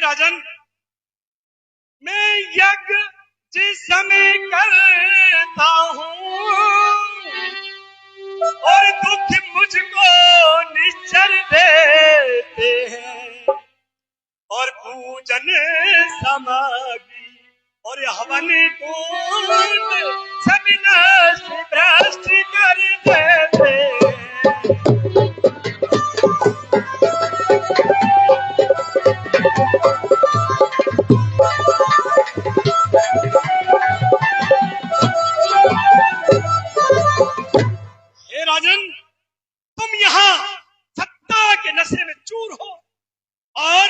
राजन, मैं यज्ञ जिस समय करता हूँ और दुख मुझको निश्चर देते हैं, और पूजन सामग्री और हवन कूट सभी नष्ट भ्रष्ट कर देते हैं। हे राजन, तुम यहाँ सत्ता के नशे में चूर हो और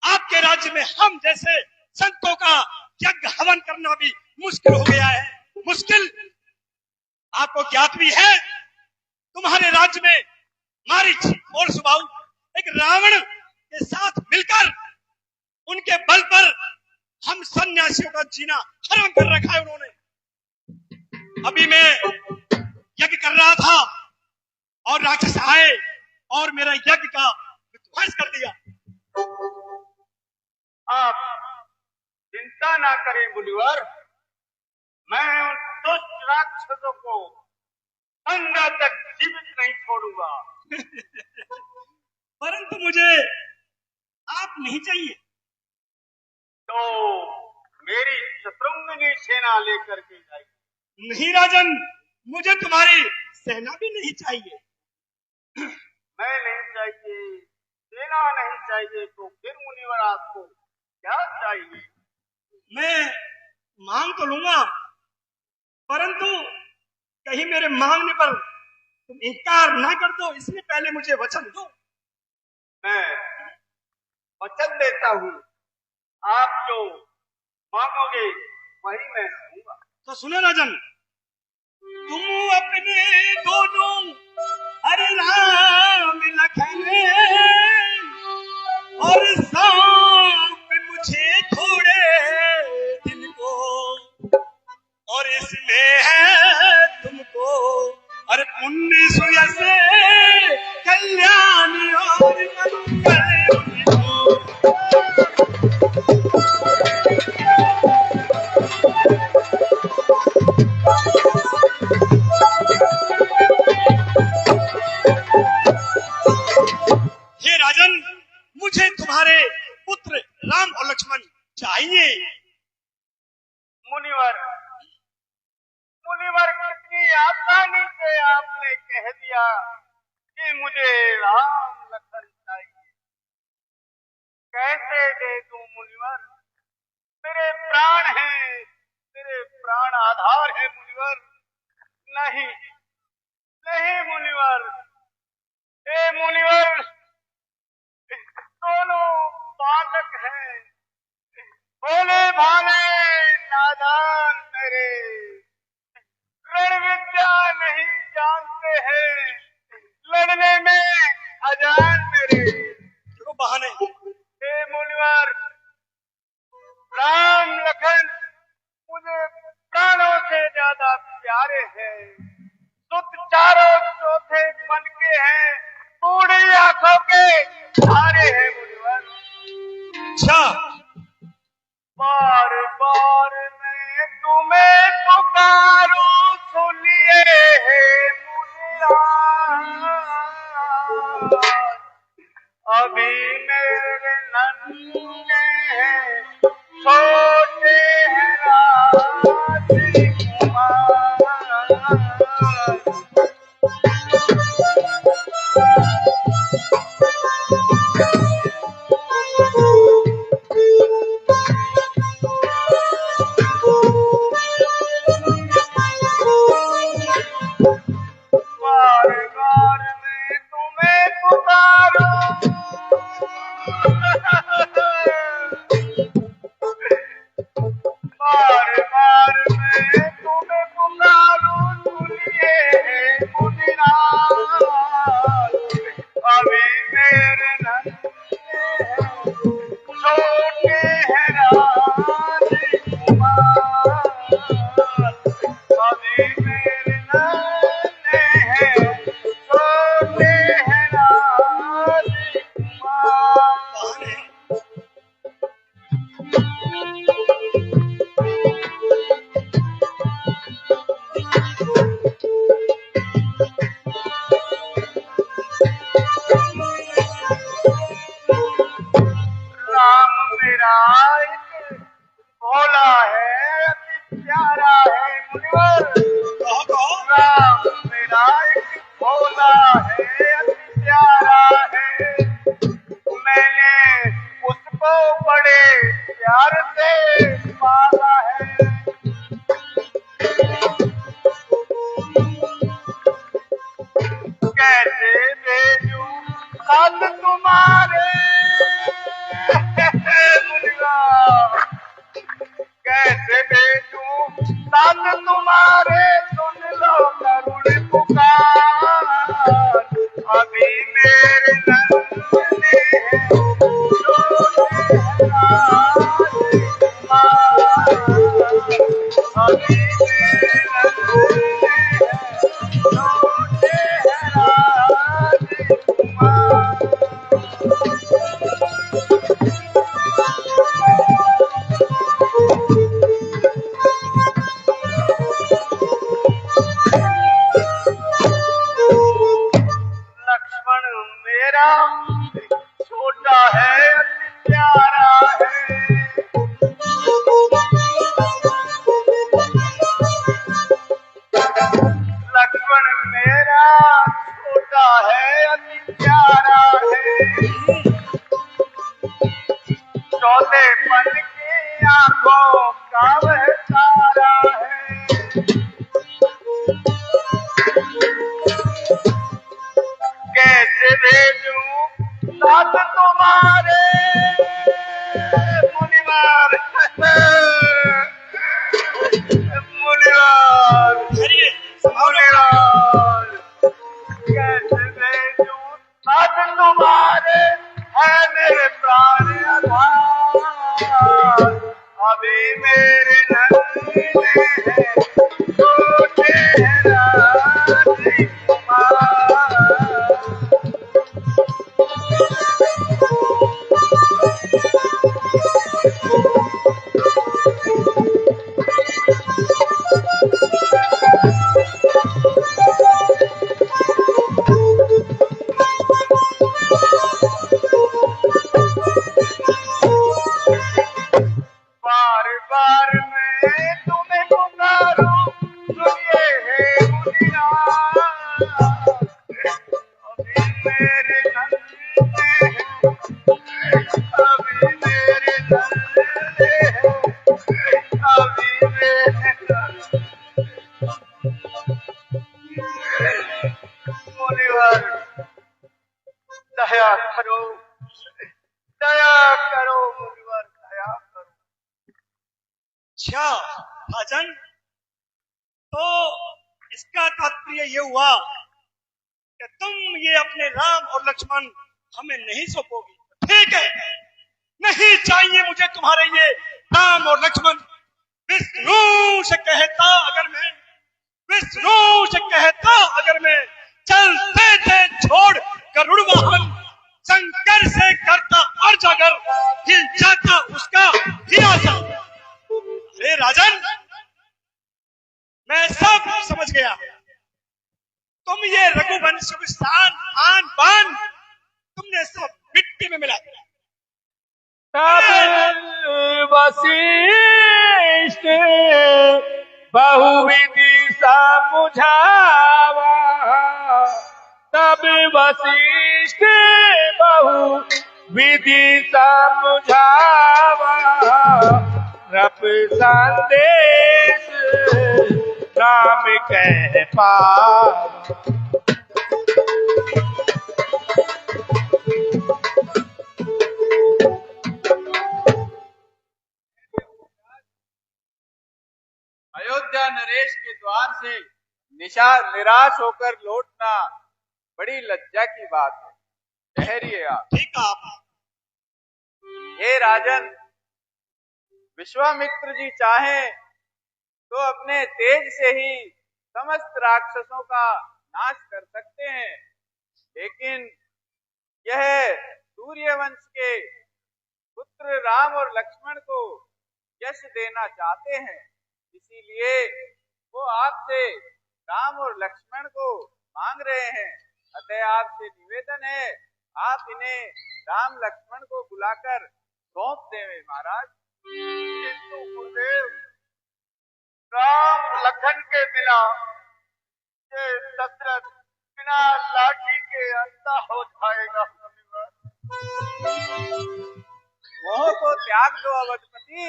आपके राज्य में हम जैसे संतों का यज्ञ हवन करना भी मुश्किल हो गया है। मुश्किल आपको ज्ञात भी है, तुम्हारे राज्य में मारीच और सुबाहु एक रावण के साथ मिलकर उनके बल पर हम सन्यासियों का जीना हराम कर रखा है उन्होंने। अभी मैं यज्ञ कर रहा था और राक्षस आए और मेरा यज्ञ का विध्वंस कर दिया। आप चिंता ना करें मुनिवर, मैं उन दुष्ट राक्षसों को संध्या तक जीवित नहीं छोड़ूंगा। परंतु मुझे आप नहीं चाहिए, तो मेरी शत्रुघ्नी सेना लेकर के जाइए। नहीं राजन, मुझे तुम्हारी सेना भी नहीं चाहिए। मैं नहीं चाहिए, सेना नहीं चाहिए, तो फिर मुनिवर आपको क्या चाहिए? मैं मांग तो लूंगा, परंतु कहीं मेरे मांगने पर तुम इनकार ना कर दो, इसलिए पहले मुझे वचन दो। मैं वचन देता हूँ, आप जो मांगोगे वही मैं दूंगा। तो सुनो राजन, तुम अपने दोनों हरे राम लखन और सांप मुझे थोड़े दिन को, और इसमें है तुमको और पुण्य सुयस कल्याण और मंगल उनको। हे राजन, मुझे तुम्हारे पुत्र राम और लक्ष्मण चाहिए। मुनिवर, मुनिवर कितनी आसानी से आपने कह दिया कि मुझे राम लखन चाहिए। कैसे दे दूं मुनिवर? मेरे प्राण हैं, मेरे प्राण आधार है मुनिवर। नहीं नहीं मुनिवर, ए मुनिवर, दोनों बालक हैं, भोले भाले नादान मेरे, रण विद्या नहीं जानते हैं, लड़ने में अजान मेरे। देखो बहाने। हे मुनिवर, राम लखन मुझे प्राणों से ज्यादा प्यारे हैं। सुख चारों चौथे मन के हैं, बूढ़ी आंखों के तारे हैं मुनिवर। अच्छा, बार बार मैं तुम्हें पुकारूं, सुनिए हे मुनिया। अभी मेरे नन्हे हैं, छोटे हैं राजकुमार। मैंने उसको बड़े प्यार से पाला है। कैसे भेजूं खत तुम्हारे मुनिया, कैसे भेजूं खत तुम्हारे, सुन लो करुण पुकार। अभी मेरे नन्हे हैं छोटे राजकुमार, अभी मेरे नन्हे हैं छोटे राजकुमार। लक्ष्मण मेरा छोटा है अति प्यारा है। लक्ष्मण मेरा छोटा है अति प्यारा है। चौथेपन की आंखों का वह तारा है। कैसे भेजूं साथ तुम्हारे मुनिवार, मुनिवार, मुनिवार। कैसे भेजूं साथ तुम्हारे, है मेरे प्राण आधार। अभी मेरे नन्हे हैं छोटे राजकुमार। बार बार मैं तुम्हें पुकारूं, सुनिए हे मुनिया। अभी मेरे नन्हे हैं, अभी मेरे नन्हे हैं, अभी मेरे मुनिवर, दया करो, दया करो मुनिवर, दया करो। अच्छा भाजन, तो इसका तात्पर्य ये हुआ कि तुम ये अपने राम और लक्ष्मण हमें नहीं सौंपोगे। ठीक है, नहीं चाहिए मुझे तुम्हारे ये राम और लक्ष्मण। विष्णु से कहता अगर मैं, विष्णु से कहता अगर मैं, चलते थे छोड़ गरुड़ वाहन, शंकर से करता अर्ज अगर, हिल जाता उसका हिरासन। अरे राजन, मैं सब समझ गया। तुम ये रघुवंश शान आन बान तुमने सब मिट्टी में मिला दिया। तब वशिष्ठ बहुविधि समझावा, तब वशिष्ठ बहुविधि समझावा। रब संदेश राम कह पावा। अयोध्या नरेश के द्वार से निराश होकर लौटना बड़ी लज्जा की बात है। ठहरिए आप। ठीक है आप। हे राजन, विश्वामित्र जी चाहें तो अपने तेज से ही समस्त राक्षसों का नाश कर सकते हैं, लेकिन यह सूर्यवंश के पुत्र राम और लक्ष्मण को यश देना चाहते हैं। इसीलिए वो आपसे राम और लक्ष्मण को मांग रहे हैं। अतः आपसे निवेदन है, आप इन्हें राम लक्ष्मण को बुलाकर सौंप देवे महाराज। किंतु गुरुदेव, राम लखन के बिना ये दशरथ बिना लाठी के अंधा हो जाएगा। मोह को त्याग दो अवधपति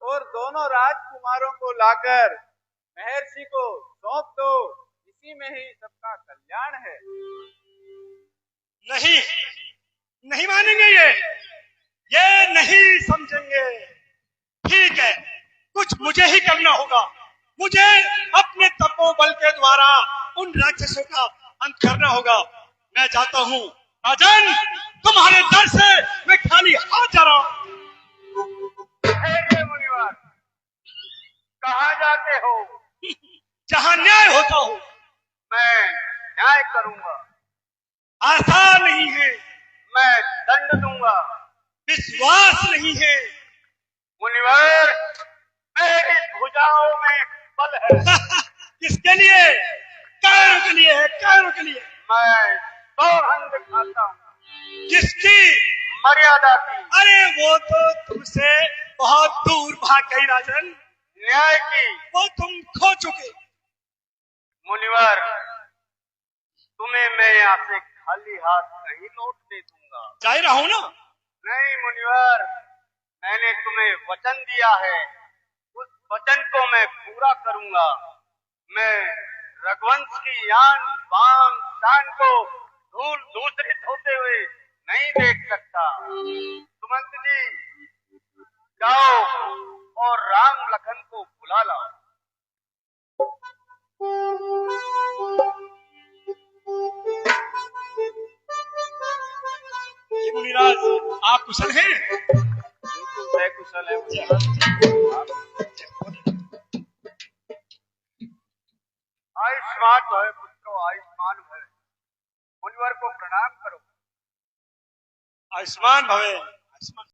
और दोनों राजकुमारों को लाकर महर्षि को सौंप दो। इसी में ही सबका कल्याण है। नहीं, नहीं मानेंगे ये नहीं समझेंगे। ठीक है, कुछ मुझे ही करना होगा। मुझे अपने तपोबल के द्वारा उन राक्षसों का अंत करना होगा। मैं जाता हूँ राजन, तुम्हारे दर से मैं खाली हाथ जा रहा हूँ। मुनिवर, कहाँ जाते हो? जहाँ न्याय होता हो। मैं न्याय करूंगा। आसान नहीं है। मैं दंड दूंगा। विश्वास नहीं है। मुनिवर, मेरी भुजाओं में बल है। किसके लिए? कायरों के लिए है, कायरों के लिए। मैं सौगंध खाता हूँ। किसकी? मर्यादा की। अरे वो तो तुमसे बहुत दूर भाग गई राजन। न्याय की। वो तुम खो चुके। मुनिवर, तुम्हें मैं यहाँ से खाली हाथ नहीं लौट दे दूंगा। जा ही रहा हूं ना। नहीं मुनिवर, मैंने तुम्हें वचन दिया है, उस वचन को मैं पूरा करूंगा। मैं रघुवंश की आन बान शान को धूल दूसरित होते हुए नहीं देख सकता। सुमंत जी, जाओ और राम लखन को बुला लाओ। ये मुनिराज, आप कुशल हैं? मैं कुशल है। आयुष्मान भव पुत्रो, आयुष्मान भव। मुनिवर को प्रणाम करो। आयुष्मान भवे। आयुष्मान